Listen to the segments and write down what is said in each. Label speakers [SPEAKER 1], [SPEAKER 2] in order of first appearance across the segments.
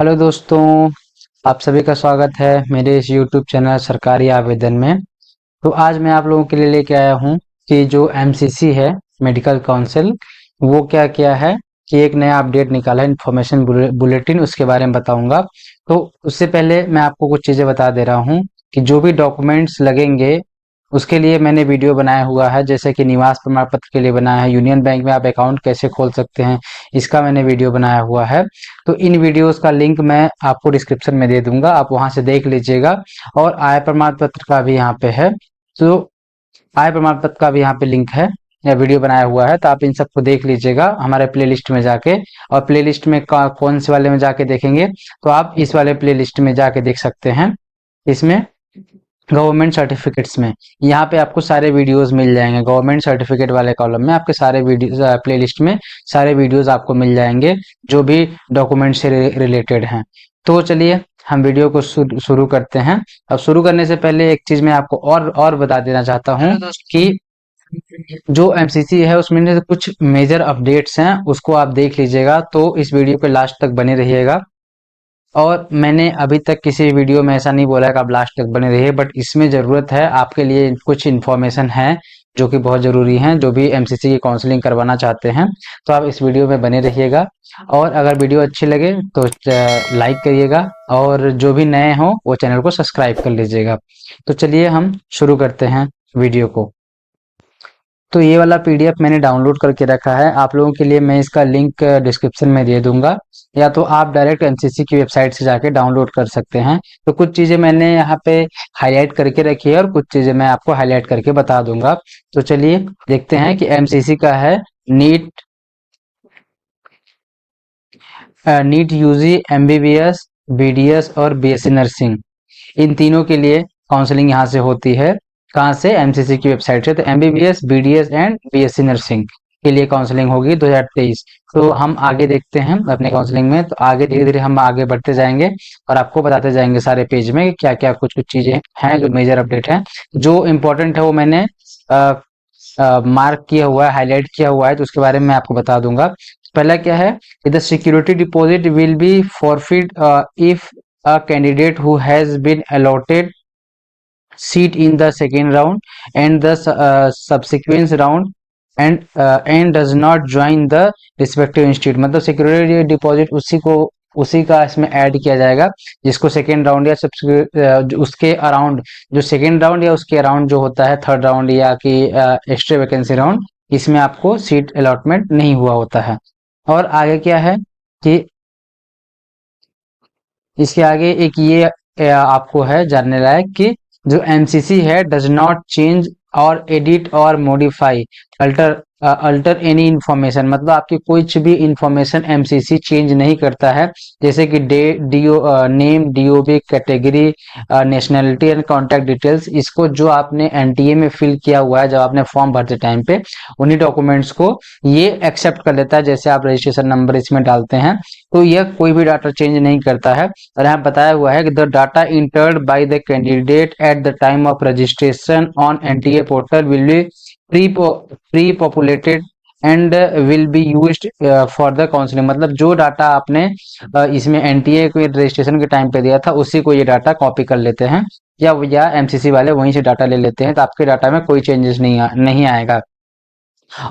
[SPEAKER 1] Hello दोस्तों, आप सभी का स्वागत है मेरे इस YouTube चैनल सरकारी आवेदन में। तो आज मैं आप लोगों के लिए लेके आया हूँ कि जो एमसीसी है, मेडिकल काउंसिल, वो क्या किया है कि एक नया अपडेट निकाला है, इन्फॉर्मेशन बुलेटिन, उसके बारे में बताऊंगा। तो उससे पहले मैं आपको कुछ चीज़ें बता दे रहा हूँ कि जो भी डॉक्यूमेंट्स लगेंगे उसके लिए मैंने वीडियो बनाया हुआ है। जैसे कि निवास प्रमाण पत्र के लिए बनाया है, यूनियन बैंक में आप अकाउंट कैसे खोल सकते हैं, इसका मैंने वीडियो बनाया हुआ है। तो इन वीडियोस का लिंक मैं आपको डिस्क्रिप्शन में दे दूंगा, आप वहां से देख लीजिएगा। और आय प्रमाण पत्र का भी यहाँ पे है, तो आय प्रमाण पत्र का भी यहाँ पे लिंक है या वीडियो बनाया हुआ है, तो आप इन सबको देख लीजिएगा हमारे प्लेलिस्ट में जाके। और प्लेलिस्ट में कौन से वाले में जाके देखेंगे, तो आप इस वाले प्लेलिस्ट में जाके देख सकते हैं। इसमें गवर्नमेंट सर्टिफिकेट्स में यहाँ पे आपको सारे वीडियोस मिल जाएंगे। गवर्नमेंट सर्टिफिकेट वाले कॉलम में आपके सारे वीडियो प्लेलिस्ट में सारे वीडियोस आपको मिल जाएंगे जो भी डॉक्यूमेंट से रिलेटेड हैं। तो चलिए हम वीडियो को शुरू करते हैं। अब शुरू करने से पहले एक चीज मैं आपको और बता देना चाहता हूँ कि जो एमसीसी है उसमें से कुछ मेजर अपडेट्स हैं, उसको आप देख लीजिएगा। तो इस वीडियो पे लास्ट तक बने रहिएगा। और मैंने अभी तक किसी वीडियो में ऐसा नहीं बोला है कि आप लास्ट तक बने रहिए, बट इसमें ज़रूरत है आपके लिए, कुछ इन्फॉर्मेशन है जो कि बहुत ज़रूरी है। जो भी एमसीसी की काउंसलिंग करवाना चाहते हैं तो आप इस वीडियो में बने रहिएगा। और अगर वीडियो अच्छी लगे तो लाइक करिएगा, और जो भी नए हो वो चैनल को सब्सक्राइब कर लीजिएगा। तो चलिए हम शुरू करते हैं वीडियो को। तो ये वाला पीडीएफ मैंने डाउनलोड करके रखा है आप लोगों के लिए, मैं इसका लिंक डिस्क्रिप्शन में दे दूंगा, या तो आप डायरेक्ट एमसीसी की वेबसाइट से जाके डाउनलोड कर सकते हैं। तो कुछ चीजें मैंने यहाँ पे हाईलाइट करके रखी है और कुछ चीजें मैं आपको हाईलाइट करके बता दूंगा। तो चलिए देखते हैं कि एमसीसी का है NEET, NEET UG, MBBS, BDS और बीएससी नर्सिंग, इन तीनों के लिए काउंसलिंग यहाँ से होती है। कहाँ से? एमसीसी की वेबसाइट से। तो MBBS, BDS and BSc nursing के लिए काउंसलिंग होगी 2023। तो हम आगे देखते हैं अपने काउंसलिंग में। तो आगे धीरे धीरे हम आगे बढ़ते जाएंगे और आपको बताते जाएंगे सारे पेज में क्या क्या कुछ कुछ चीजें हैं जो मेजर अपडेट हैं। जो इम्पोर्टेंट है वो मैंने मार्क किया हुआ है, हाईलाइट किया हुआ है, तो उसके बारे में मैं आपको बता दूंगा। पहला क्या है कि the security deposit will be forfeit if a candidate who has been allotted seat in the second round and the subsequent round and does not join the respective institute। मतलब सिक्योरिटी डिपॉजिट उसी का इसमें add किया जाएगा जिसको second round या उसके around, जो सेकेंड राउंड या उसके अराउंड जो होता है, थर्ड राउंड या कि एक्स्ट्रा वैकेंसी राउंड, इसमें आपको सीट अलॉटमेंट नहीं हुआ होता है। और आगे क्या है कि इसके आगे एक ये आपको है जानने लायक कि जो एमसीसी है डज नॉट चेंज और एडिट और modify alter alter any information. मतलब आपकी कुछ भी इंफॉर्मेशन एमसीसी चेंज नहीं करता है। जैसे कि डे डीओ name, DOB, category, nationality and contact details, इसको जो आपने एनटीए में फिल किया हुआ है जब आपने फॉर्म भरते टाइम पे, उन्हीं डॉक्यूमेंट्स को ये एक्सेप्ट कर लेता है। जैसे आप रजिस्ट्रेशन नंबर इसमें डालते हैं तो यह कोई भी डाटा चेंज नहीं करता है। और यहाँ बताया हुआ है कि the data entered by the candidate at the time of registration on NTA portal will be pre populated and will be used for the counselling. मतलब जो डाटा आपने इसमें एनटीए के रजिस्ट्रेशन के टाइम पे दिया था उसी को ये डाटा कॉपी कर लेते हैं, या एमसीसी वाले वहीं से डाटा ले लेते हैं, तो आपके डाटा में कोई चेंजेस नहीं आएगा।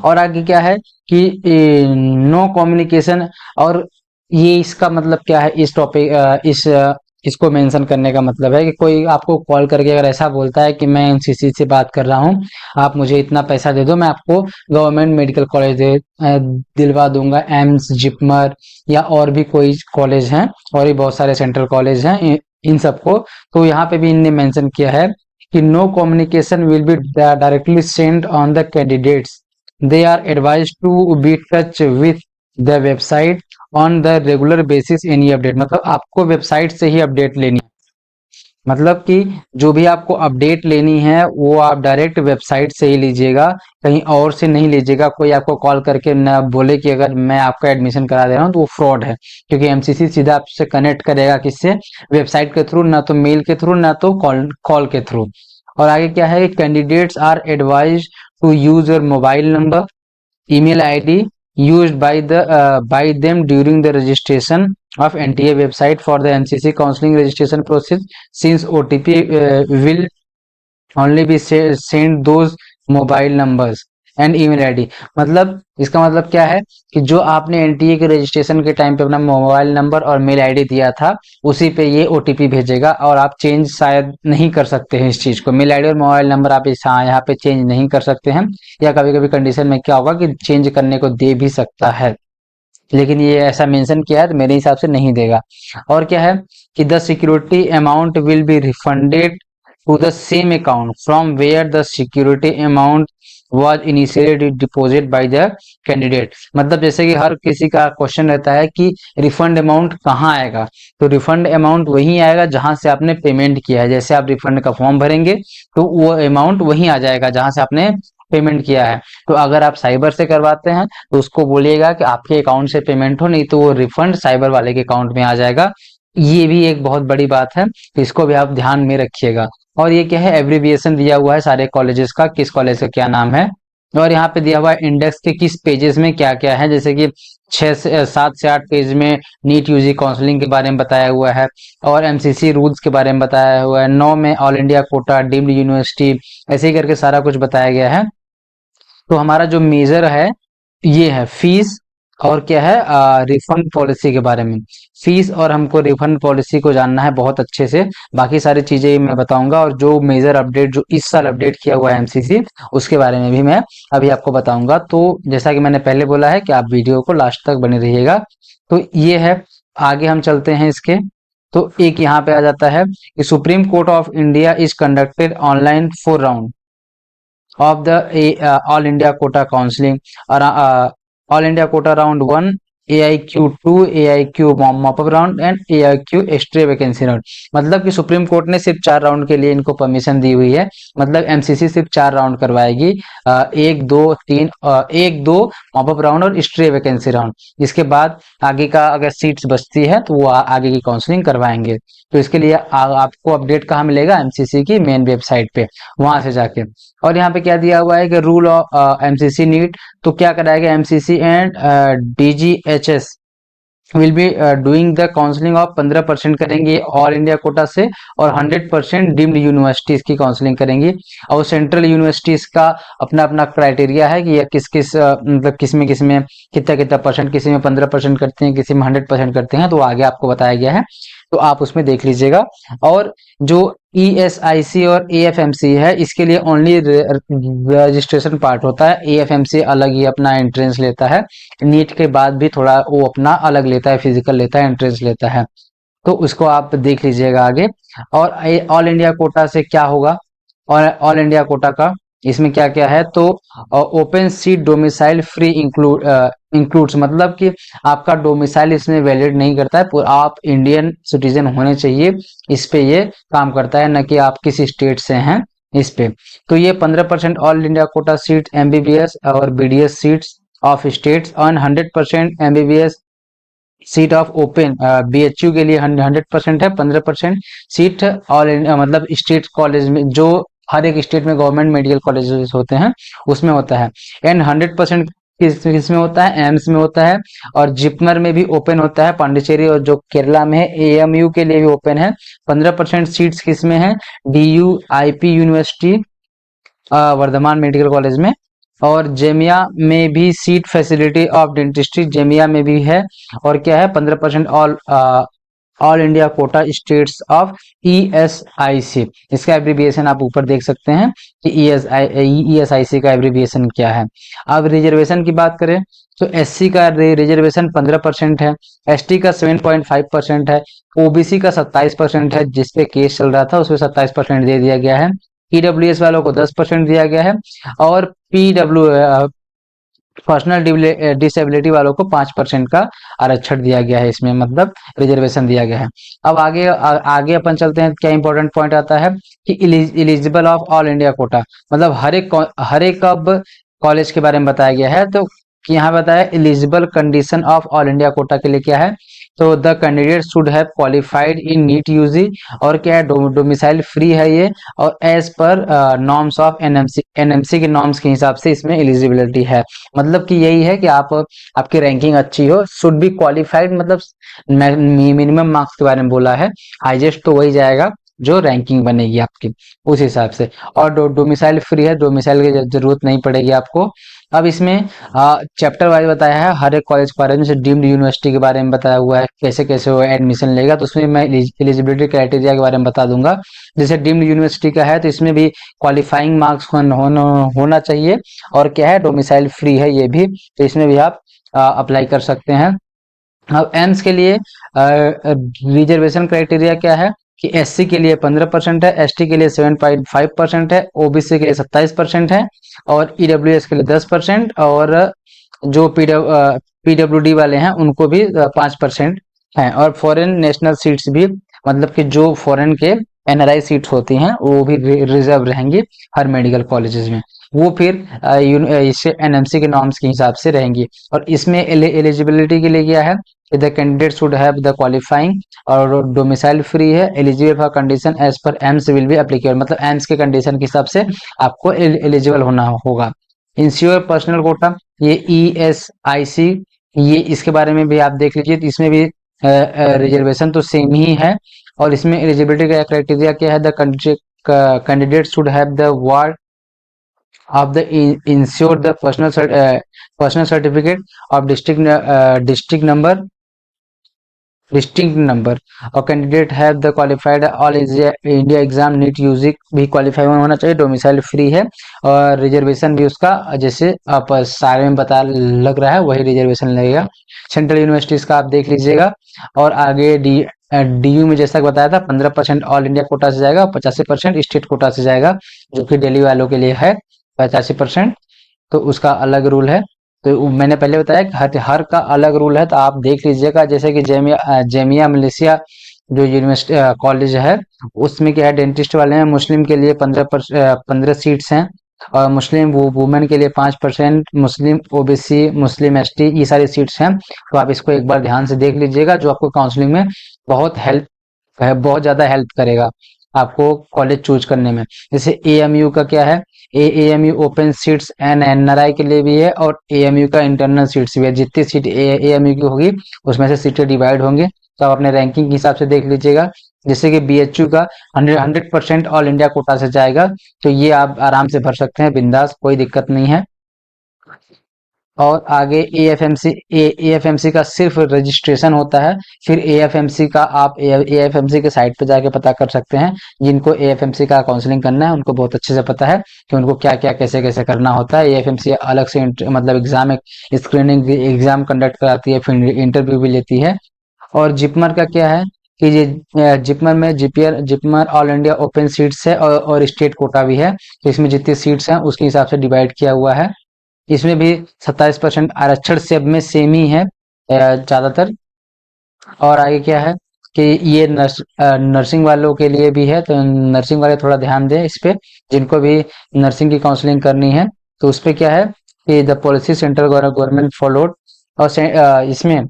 [SPEAKER 1] और आगे क्या है कि नो कम्युनिकेशन। और ये इसका मतलब क्या है, इस टॉपिक इसको मेंशन करने का मतलब है कि कोई आपको कॉल करके अगर ऐसा बोलता है कि मैं एमसीसी से बात कर रहा हूँ, आप मुझे इतना पैसा दे दो, मैं आपको गवर्नमेंट मेडिकल कॉलेज दिलवा दूंगा, एम्स, जिपमर या और भी कोई कॉलेज हैं, और भी बहुत सारे सेंट्रल कॉलेज हैं, इन सबको। तो यहाँ पे भी इनने मेंशन किया है कि no communication will be directly send on the candidates, they are advised to be touch with the website on the regular basis any update। मतलब आपको वेबसाइट से ही अपडेट लेनी है। मतलब कि जो भी आपको अपडेट लेनी है वो आप डायरेक्ट वेबसाइट से ही लीजिएगा, कहीं और से नहीं लीजिएगा। कोई आपको कॉल करके न बोले कि अगर मैं आपका एडमिशन करा दे रहा हूँ, तो वो फ्रॉड है, क्योंकि एमसीसी सीधा आपसे कनेक्ट करेगा किससे? वेबसाइट के थ्रू, ना तो मेल के थ्रू, ना तो कॉल के थ्रू। और आगे क्या है, candidates are advise to use your mobile number, email id used by them during the registration of NTA website for the MCC counseling registration process, since OTP will only be sent those mobile numbers and email ID. मतलब इसका मतलब क्या है कि जो आपने NTA के registration के टाइम पे अपना मोबाइल नंबर और मेल आईडी दिया था, उसी पे ये ओटीपी भेजेगा, और आप चेंज शायद नहीं कर सकते हैं इस चीज को। मेल आईडी और मोबाइल नंबर आप यहाँ पे चेंज नहीं कर सकते हैं, या कभी कभी कंडीशन में क्या होगा कि चेंज करने को दे भी सकता है, लेकिन ये ऐसा मेंशन किया है तो मेरे हिसाब से नहीं देगा। और क्या है कि the security amount will be refunded to the same account from where the security amount was initially deposited by the candidate. मतलब जैसे कि हर किसी का क्वेश्चन रहता है कि रिफंड अमाउंट कहाँ आएगा, तो रिफंड अमाउंट वहीं आएगा जहां से आपने पेमेंट किया है। जैसे आप रिफंड का फॉर्म भरेंगे तो वो अमाउंट वहीं आ जाएगा जहां से आपने पेमेंट किया है। तो अगर आप साइबर से करवाते हैं तो उसको बोलिएगा कि आपके अकाउंट से पेमेंट हो, नहीं तो वो रिफंड साइबर वाले के अकाउंट में आ जाएगा। ये भी एक बहुत बड़ी बात है, तो इसको भी आप ध्यान में रखिएगा। और ये क्या है, एब्रीविएशन दिया हुआ है सारे कॉलेजेस का, किस कॉलेज का क्या नाम है, और यहाँ पे दिया हुआ है इंडेक्स के किस पेजेस में क्या क्या है। जैसे कि 7 से 8 पेज में नीट यूजी काउंसलिंग के बारे में बताया हुआ है, और एमसीसी रूल्स के बारे में बताया हुआ है, 9 में all India Kota, deemed university, ऐसे ही करके सारा कुछ बताया गया है। तो हमारा जो मेजर है ये है फीस, और क्या है रिफंड पॉलिसी के बारे में। फीस और हमको रिफंड पॉलिसी को जानना है बहुत अच्छे से, बाकी सारी चीजें मैं बताऊंगा। और जो मेजर अपडेट जो इस साल अपडेट किया हुआ है एमसीसी, उसके बारे में भी मैं अभी आपको बताऊंगा। तो जैसा कि मैंने पहले बोला है कि आप वीडियो को लास्ट तक बने रहिएगा। तो ये है, आगे हम चलते हैं इसके। तो एक यहाँ पे आ जाता है कि supreme court of India is conducted online 4 round of the All India Quota Counseling, All India Quota Round 1, AIQ 2, AIQ mop up round and AIQ extra vacancy round. मतलब कि सुप्रीम कोर्ट ने सिर्फ 4 राउंड के लिए इनको permission दी हुई है। मतलब एमसीसी सिर्फ 4 राउंड करवाएगी, 1 2 मॉप अप राउंड और एक्स्ट्रा वैकेंसी राउंड। इसके बाद आगे का अगर सीट्स बचती है तो वो आगे की काउंसलिंग करवाएंगे। तो इसके लिए आपको अपडेट कहाँ मिलेगा, एमसीसी की मेन वेबसाइट पे, वहां से जाके। और यहाँ पे क्या दिया हुआ है कि रूल ऑफ एमसीसी नीट, तो क्या कराएगा MCC and DGHS will be doing the counselling of 15% करेंगे ऑल इंडिया कोटा से, और 100% डीम्ड यूनिवर्सिटीज की काउंसलिंग करेंगी। और सेंट्रल यूनिवर्सिटीज का अपना अपना क्राइटेरिया है कि यह किस किस मतलब किस में कितना कितना परसेंट, किसी में 15% करते हैं, किसी में 100% करते हैं, तो आगे आपको बताया गया है, तो आप उसमें देख लीजिएगा। और जो ईएसआईसी और एएफएमसी है, इसके लिए ओनली रजिस्ट्रेशन पार्ट होता है। एएफएमसी अलग ही अपना एंट्रेंस लेता है, नीट के बाद भी थोड़ा वो अपना अलग लेता है, फिजिकल लेता है, एंट्रेंस लेता है, तो उसको आप देख लीजिएगा आगे। और ऑल इंडिया कोटा से क्या होगा, और ऑल इंडिया कोटा का इसमें क्या क्या है, तो open seat domicile free includes, मतलब कि आपका डोमिसाइल इसमें वैलिड नहीं करता है, आप इंडियन सिटीजन होने चाहिए, इस पे ये काम करता है, न कि आप किस स्टेट से हैं इस पे। तो ये 15% all India Kota seat MBBS और बीडीएस सीट्स ऑफ स्टेट्स, और 100% MBBS seat of open BHU के लिए 100% है। 15% सीट ऑल मतलब स्टेट कॉलेज में, जो हर एक स्टेट में गवर्नमेंट मेडिकल कॉलेजेस होते हैं उसमें होता है। एंड 100% किस में होता है, एम्स में होता है, और जिपमर में भी ओपन होता है, पांडिचेरी और जो केरला में है, एएमयू के लिए भी ओपन है। 15% सीट्स किस में है, DU IP university Vardhman medical college में, और जेमिया में भी seat facility of dentistry Jamia में भी है। और क्या है, 15% all India quota states of ESIC, इसका एब्रीविएशन आप ऊपर देख सकते हैं कि ईएसआईसी का एब्रीविएशन क्या है। अब रिजर्वेशन की बात करें तो एससी का रिजर्वेशन 15% है, एसटी का 7.5% है, ओबीसी का 27% है, जिसपे केस चल रहा था उसमें 27% दे दिया गया है, ईडब्ल्यूएस वालों को 10% दिया गया है, और पीडब्ल्यू पर्सनल डिसेबिलिटी वालों को 5% का आरक्षण दिया गया है इसमें, मतलब रिजर्वेशन दिया गया है। अब आगे अपन चलते हैं, क्या इंपॉर्टेंट पॉइंट आता है कि eligible of all India Kota, मतलब हर एक अब कॉलेज के बारे में बताया गया है। तो यहाँ बताया eligible condition of all India quota के लिए क्या है तो the candidate should have qualified in NEET UG, और क्या है, डोमिसाइल फ्री है ये, और as per norms of NMC, NMC के नॉर्म्स के हिसाब से इसमें एलिजिबिलिटी है। मतलब कि यही है कि आप, आपकी रैंकिंग अच्छी हो, शुड बी क्वालिफाइड, मतलब मिनिमम मार्क्स के बारे में बोला है, हाईएस्ट तो वही जाएगा जो रैंकिंग बनेगी आपकी उस हिसाब से। और डोमिसाइल फ्री है, डोमिसाइल की जरूरत नहीं पड़ेगी आपको। अब इसमें चैप्टर वाइज बताया है हर एक कॉलेज के बारे में, जैसे डीम्ड यूनिवर्सिटी के बारे में बताया हुआ है कैसे कैसे वो एडमिशन लेगा, तो उसमें मैं एलिजिबिलिटी क्राइटेरिया के बारे में बता दूंगा। जैसे डीम्ड यूनिवर्सिटी का है तो इसमें भी क्वालिफाइंग मार्क्स होना चाहिए, और क्या है, डोमिसाइल फ्री है ये भी, तो इसमें भी आप अप्लाई कर सकते हैं। अब एम्स के लिए रिजर्वेशन क्राइटेरिया क्या है कि एससी के लिए 15% है, एसटी के लिए 7.5% है, ओबीसी के लिए 27% है, और ईडब्ल्यूएस के लिए 10%, और जो पीडब्ल्यूडी वाले हैं उनको भी 5% है। और फॉरेन नेशनल सीट्स भी, मतलब कि जो फॉरेन के एनआरआई सीट्स होती हैं वो भी रिजर्व रहेंगी हर मेडिकल कॉलेजेस में, वो फिर इससे एनएमसी के नॉर्म्स के हिसाब से रहेंगी। और इसमें एलिजिबिलिटी के लिए क्या है, the candidate should have the qualifying, और डोमिसाइल फ्री है, eligible for condition as per AIIMS will be applicable, मतलब एम्स के कंडीशन के हिसाब से आपको एलिजिबल होना होगा। इंश्योर पर्सनल कोटा, ये ESIC, ये इसके बारे में भी आप देख लीजिए, तो इसमें भी रिजर्वेशन तो सेम ही है। और इसमें एलिजिबिलिटी का क्राइटेरिया क्या है, the candidate should have the ward of the ensure the personal certificate of district number, और candidate have the qualified all India exam NEET UG भी क्वालिफाई होना चाहिए, डोमिसाइल फ्री है, और रिजर्वेशन भी उसका जैसे आप सारे में बता लग रहा है वही रिजर्वेशन लगेगा। सेंट्रल यूनिवर्सिटीज का आप देख लीजिएगा। और आगे डीयू में जैसा बताया था 15% ऑल इंडिया कोटा से जाएगा, 85% स्टेट कोटा से जाएगा, जो कि दिल्ली वालों के लिए है 85%, तो उसका अलग रूल है। तो मैंने पहले बताया कि हर का अलग रूल है, तो आप देख लीजिएगा। जैसे कि जेमिया मलेशिया जो यूनिवर्सिटी कॉलेज है, उसमें क्या है, डेंटिस्ट वाले हैं, मुस्लिम के लिए 15 सीट्स हैं, और मुस्लिम वुमेन के लिए 5%, मुस्लिम ओबीसी, मुस्लिम एसटी, ये सारी सीट्स हैं। तो आप इसको एक बार ध्यान से देख लीजिएगा, जो आपको काउंसलिंग में बहुत हेल्प है, बहुत ज्यादा हेल्प करेगा आपको कॉलेज चूज करने में। जैसे एएमयू का क्या है, AMU open seats and NRI के लिए भी है, और एएमयू का इंटरनल सीट्स भी है। जितनी सीट एएमयू की होगी उसमें से सीटें डिवाइड होंगे, तो आप अपने रैंकिंग के हिसाब से देख लीजिएगा। जैसे कि बीएचयू का 100% ऑल इंडिया कोटा से जाएगा, तो ये आप आराम से भर सकते हैं बिंदास, कोई दिक्कत नहीं है। और आगे एएफएमसी का सिर्फ रजिस्ट्रेशन होता है, फिर एएफएमसी का आप एएफएमसी के साइट पे जाके पता कर सकते हैं। जिनको एएफएमसी का काउंसलिंग करना है उनको बहुत अच्छे से पता है कि उनको क्या क्या कैसे कैसे करना होता है। एएफएमसी अलग से मतलब एग्जाम, स्क्रीनिंग एग्जाम कंडक्ट कराती है, फिर इंटरव्यू भी लेती है। और जिपमर का क्या है कि ये जिपमर में JIPMER all India open seats है, और स्टेट कोटा भी है, तो इसमें जितनी सीट्स हैं उसके हिसाब से डिवाइड किया हुआ है। इसमें भी 27% आरक्षण सब में सेम ही है ज्यादातर। और आगे क्या है कि ये नर्सिंग वालों के लिए भी है, तो नर्सिंग वाले थोड़ा ध्यान दें इस पे, जिनको भी नर्सिंग की काउंसलिंग करनी है, तो उस पे क्या है कि the policy central government followed. और इसमें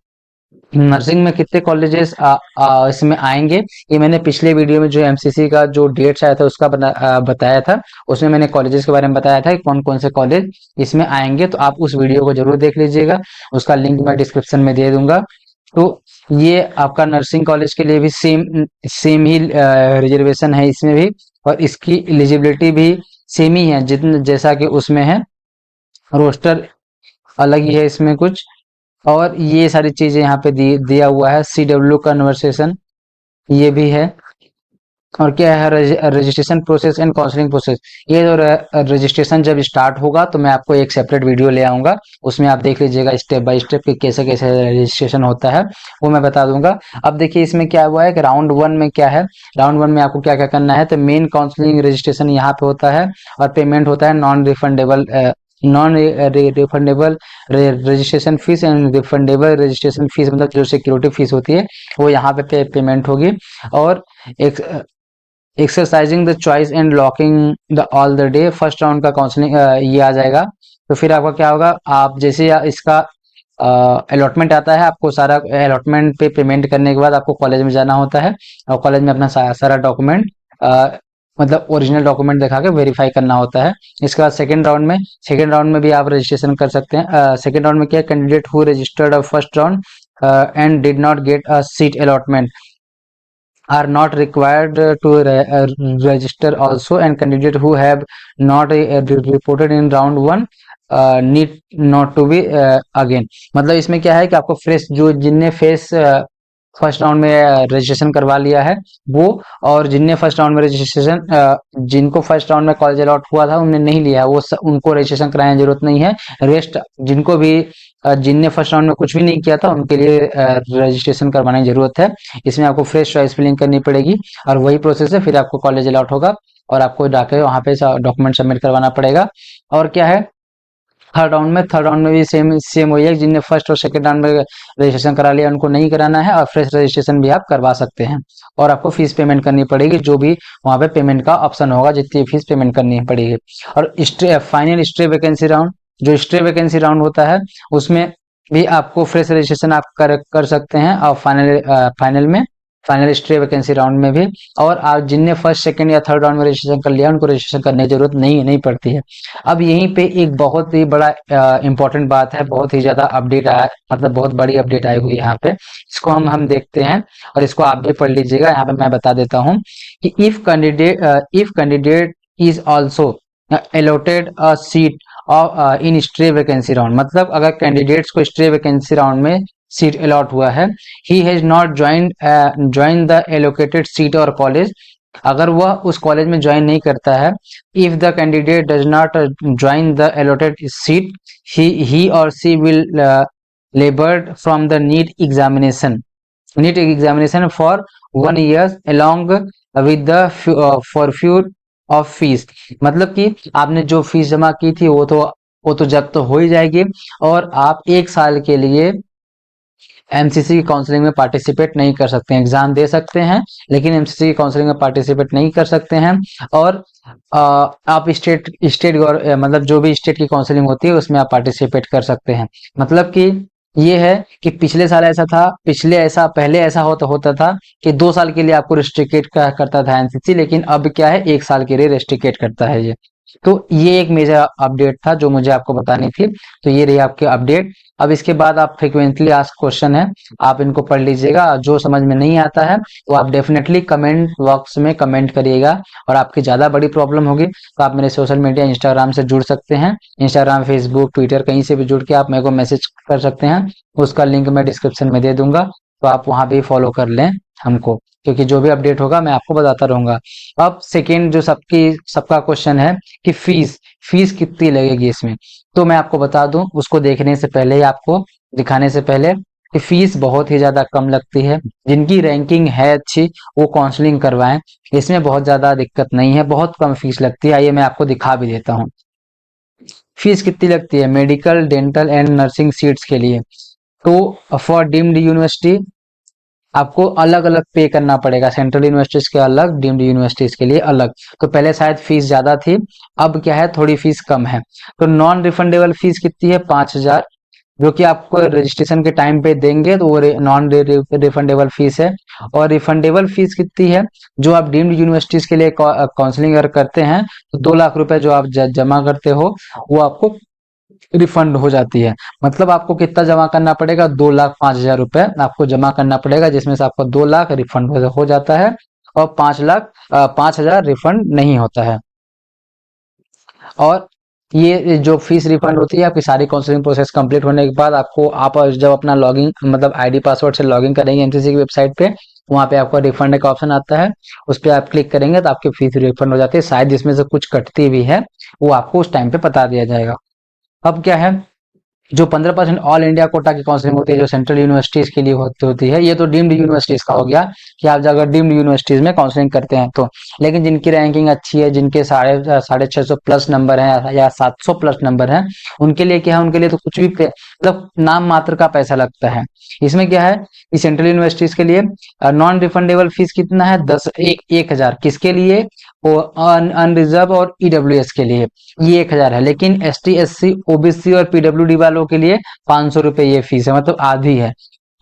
[SPEAKER 1] नर्सिंग में कितने कॉलेजेस इसमें आएंगे, ये मैंने पिछले वीडियो में जो एमसीसी का जो डेट्स आया था उसका बताया था। उसमें मैंने कॉलेजेस के बारे में बताया था कि कौन कौन से कॉलेज इसमें आएंगे, तो आप उस वीडियो को जरूर देख लीजिएगा, उसका लिंक मैं डिस्क्रिप्शन में दे दूंगा। तो ये आपका नर्सिंग कॉलेज के लिए भी सेम सेम ही रिजर्वेशन है इसमें भी, और इसकी एलिजिबिलिटी भी सेम ही है जितने जैसा कि उसमें है। रोस्टर अलग ही है इसमें कुछ, और ये सारी चीजें यहाँ पे दिया हुआ है। CW कन्वर्सेशन ये भी है। और क्या है, registration process and counselling process, ये जो रजिस्ट्रेशन जब स्टार्ट होगा तो मैं आपको एक सेपरेट वीडियो ले आऊंगा, उसमें आप देख लीजिएगा स्टेप बाय स्टेप कि कैसे कैसे रजिस्ट्रेशन होता है, वो मैं बता दूंगा। अब देखिए इसमें क्या हुआ है कि राउंड वन में क्या है, राउंड वन में आपको क्या क्या करना है, तो मेन काउंसलिंग रजिस्ट्रेशन यहाँ पे होता है, और पेमेंट होता है non refundable registration fees and refundable registration fees, मतलब जो सिक्योरिटी फीस होती है वो यहाँ पे पेमेंट होगी। और एक exercising the choice and locking the all the day, first round का काउंसलिंग ये आ जाएगा। तो फिर आपका क्या होगा, आप जैसे इसका अलॉटमेंट आता है, आपको सारा अलॉटमेंट पे पेमेंट करने के बाद आपको कॉलेज में जाना होता है और कॉलेज में अपना सारा डॉक्यूमेंट मतलब ओरिजिनल डॉक्यूमेंट दिखा के वेरीफाई करना होता है। इसके बाद सेकेंड राउंड में भी आप रजिस्ट्रेशन कर सकते हैं। सेकेंड राउंड में क्या, candidate who registered first round and did not get a seat allotment are not required to register also, and candidate who have not reported in round one need not to be again। मतलब इसमें क्या है कि आपको fresh, जो जिनने face first round में registration करवा लिया है वो, और जिनने फर्स्ट राउंड में रजिस्ट्रेशन जिनको फर्स्ट राउंड में कॉलेज अलॉट हुआ था उनने नहीं लिया है, उनको रजिस्ट्रेशन कराने की जरूरत नहीं है। रेस्ट जिनको भी जिनने फर्स्ट राउंड में कुछ भी नहीं किया था उनके लिए रजिस्ट्रेशन करवाने की जरूरत है। इसमें आपको फ्रेश चॉइस फिलिंग करनी पड़ेगी और वही प्रोसेस है, फिर आपको कॉलेज अलॉट होगा और आपको जाके वहाँ पे डॉक्यूमेंट सबमिट करवाना पड़ेगा। और क्या है, थर्ड राउंड में भी सेम सेम वही है, जिनने फर्स्ट और सेकंड राउंड में रजिस्ट्रेशन करा लिया उनको नहीं कराना है, और फ्रेश रजिस्ट्रेशन भी आप करवा सकते हैं। और आपको फीस पेमेंट करनी पड़ेगी, जो भी वहाँ पे पेमेंट का ऑप्शन होगा, जितनी फीस पेमेंट करनी पड़ेगी। और फाइनल स्टे वैकेंसी राउंड, जो स्टे वैकेंसी राउंड होता है उसमें भी आपको फ्रेश रजिस्ट्रेशन आप कर सकते हैं, और फाइनल स्टे वैकेंसी राउंड में भी। और आप जिनने फर्स्ट सेकंड या थर्ड राउंड में रजिस्ट्रेशन कर लिया उनको रजिस्ट्रेशन करने की जरूरत नहीं पड़ती है। अब यहीं पे एक बहुत ही बड़ा इंपॉर्टेंट बात है, बहुत ही ज्यादा अपडेट आया, मतलब बहुत बड़ी अपडेट आई हुई है यहाँ पे। इसको हम देखते हैं और इसको आप भी पढ़ लीजिएगा। यहाँ पे मैं बता देता हूँ कि if candidate is also allotted a seat in stray vacancy round, मतलब अगर कैंडिडेट्स को स्ट्रे वैकेंसी राउंड में सीट अलॉट हुआ है, he has not join the allocated seat और कॉलेज, अगर वह उस कॉलेज में ज्वाइन नहीं करता है, if the candidate does not join the allotted seat, he और she will debarred from the NEET examination for 1 year along with the forfeit of fees. मतलब कि आपने जो फीस जमा की थी वो तो जब तो हो ही जाएगी, और आप 1 साल के लिए एमसीसी की काउंसलिंग में पार्टिसिपेट नहीं कर सकते हैं। एग्जाम दे सकते हैं लेकिन एमसीसी की काउंसलिंग में पार्टिसिपेट नहीं कर सकते हैं। और आप स्टेट स्टेट मतलब जो भी स्टेट की काउंसलिंग होती है उसमें आप पार्टिसिपेट कर सकते हैं। मतलब कि ये है कि पिछले साल ऐसा था, पहले ऐसा होता था कि 2 साल के लिए आपको रिस्ट्रिक्टेड करता था एनसीसी, लेकिन अब क्या है, 1 साल के लिए रिस्ट्रिक्टेड करता है ये। तो ये एक मेजर अपडेट था जो मुझे आपको बतानी थी। तो ये रही आपकी अपडेट। अब इसके बाद आप फ्रिक्वेंटली आस्क क्वेश्चन है, आप इनको पढ़ लीजिएगा। जो समझ में नहीं आता है तो आप डेफिनेटली कमेंट बॉक्स में कमेंट करिएगा, और आपकी ज्यादा बड़ी प्रॉब्लम होगी तो आप मेरे सोशल मीडिया इंस्टाग्राम से जुड़ सकते हैं। इंस्टाग्राम, फेसबुक, ट्विटर, कहीं से भी जुड़ के आप मेरे को मैसेज कर सकते हैं। उसका लिंक मैं डिस्क्रिप्शन में दे दूंगा, तो आप वहां भी फॉलो कर लें हमको, क्योंकि जो भी अपडेट होगा मैं आपको बताता रहूंगा। अब सेकेंड जो सबका क्वेश्चन है कि फीस कितनी लगेगी इसमें, तो मैं आपको बता दूं, उसको देखने से पहले ही, आपको दिखाने से पहले, कि फीस बहुत ही ज्यादा कम लगती है। जिनकी रैंकिंग है अच्छी वो काउंसलिंग करवाएं, इसमें बहुत ज्यादा दिक्कत नहीं है, बहुत कम फीस लगती है। आइए मैं आपको दिखा भी देता हूँ फीस कितनी लगती है medical, dental and nursing seats के लिए। तो फॉर डीम्ड यूनिवर्सिटी आपको अलग अलग पे करना पड़ेगा, सेंट्रल यूनिवर्सिटीज के अलग, डीम्ड यूनिवर्सिटीज के लिए अलग। तो पहले शायद फीस ज्यादा थी, अब क्या है, थोड़ी फीस कम है। तो नॉन रिफंडेबल फीस कितनी है, 5,000, जो कि आपको रजिस्ट्रेशन के टाइम पे देंगे, तो वो नॉन रिफंडेबल फीस है। और रिफंडेबल फीस कितनी है, जो आप डीम्ड यूनिवर्सिटीज के लिए काउंसलिंग अगर करते हैं तो 2 लाख रुपए जो आप जमा करते हो वो आपको रिफंड हो जाती है। मतलब आपको कितना जमा करना पड़ेगा, 2,05,000 रुपए आपको जमा करना पड़ेगा, जिसमें से आपको 2 लाख रिफंड हो जाता है, और 5,00,000 रिफंड नहीं होता है। और ये जो फीस रिफंड होती है आपकी सारी काउंसलिंग प्रोसेस कंप्लीट होने के बाद, आप जब अपना लॉगिन, मतलब आईडी पासवर्ड से लॉगिन करेंगे एमसीसी की वेबसाइट पे, वहां पे आपको रिफंड का ऑप्शन आता है, उस पर आप क्लिक करेंगे तो आपकी फीस रिफंड हो जाती है। शायद जिसमें से कुछ कटती भी है वो आपको उस टाइम पे बता दिया जाएगा। अब क्या है, जो 15% ऑल इंडिया कोटा की काउंसलिंग होती है, जो सेंट्रल यूनिवर्सिटीज के लिए होती है, ये तो डीम्ड यूनिवर्सिटीज का हो गया कि आप अगर डीम्ड यूनिवर्सिटीज में काउंसलिंग करते हैं तो। लेकिन जिनकी रैंकिंग अच्छी है, जिनके 650 प्लस नंबर है या 700 प्लस नंबर है, उनके लिए क्या है, उनके लिए तो कुछ भी मतलब नाम मात्र का पैसा लगता है। इसमें क्या है कि सेंट्रल यूनिवर्सिटीज के लिए नॉन रिफंडेबल फीस कितना है, 1,000। किसके लिए, वो अनरिजर्व और ईडब्ल्यूएस के लिए ये 1,000 है। लेकिन एसटी, एससी, ओबीसी और पीडब्ल्यूडी वालों वालों के लिए 500 रुपए ये फीस है, मतलब आधी है।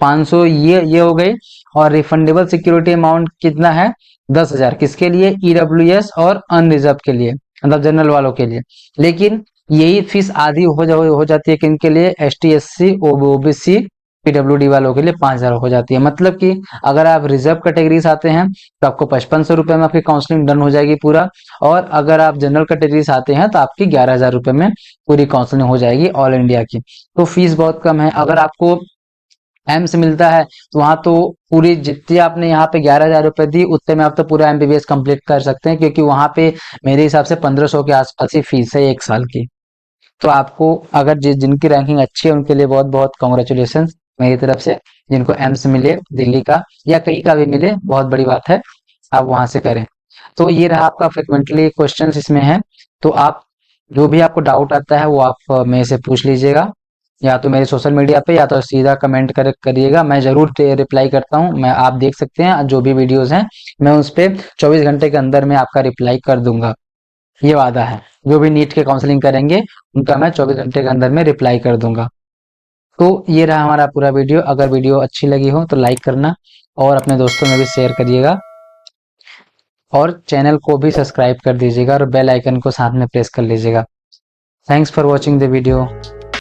[SPEAKER 1] 500 ये हो गई। और रिफंडेबल सिक्योरिटी अमाउंट कितना है? 10,000। किसके लिए? ईडब्ल्यूएस और अनरिजर्व के लिए, मतलब जनरल वालों के लिए। लेकिन यही फीस आधी हो जाती है किन के लिए? S T, S C, OBC, PWD वालों के लिए 5,000 हो जाती है। मतलब कि अगर आप रिजर्व कैटेगरी से आते हैं तो आपको 5500 रुपए में आपकी काउंसलिंग डन हो जाएगी पूरा। और अगर आप जनरल कैटेगरी से आते हैं तो आपकी 11,000 रुपए में पूरी काउंसलिंग हो जाएगी ऑल इंडिया की। तो फीस बहुत कम है। अगर आपको एम्स मिलता है तो वहां तो पूरी जितनी आपने यहाँ पे 11,000 रुपए दी उतने में आप तो पूरा एमबीबीएस कंप्लीट कर सकते हैं, क्योंकि वहां पे मेरे हिसाब से 1500 के आसपास ही फीस है 1 साल की। तो आपको अगर जिनकी रैंकिंग अच्छी है उनके लिए बहुत बहुत कॉन्ग्रेचुलेशन मेरी तरफ से। जिनको एम्स मिले दिल्ली का या कहीं का भी मिले, बहुत बड़ी बात है, आप वहां से करें। तो ये रहा आपका फ्रिक्वेंटली क्वेश्चन इसमें है। तो आप जो भी आपको डाउट आता है वो आप मेरे से पूछ लीजिएगा, या तो मेरे सोशल मीडिया पे या तो सीधा कमेंट करिएगा। मैं जरूर रिप्लाई करता हूँ। मैं, आप देख सकते हैं जो भी वीडियोस हैं मैं उस पे 24 घंटे के अंदर में आपका रिप्लाई कर दूंगा। ये वादा है। जो भी नीट के काउंसलिंग करेंगे उनका मैं 24 घंटे के अंदर में रिप्लाई कर दूंगा। तो ये रहा हमारा पूरा वीडियो। अगर वीडियो अच्छी लगी हो तो लाइक करना और अपने दोस्तों में भी शेयर करिएगा, और चैनल को भी सब्सक्राइब कर दीजिएगा और बेल आइकन को साथ में प्रेस कर लीजिएगा। Thanks for watching the video.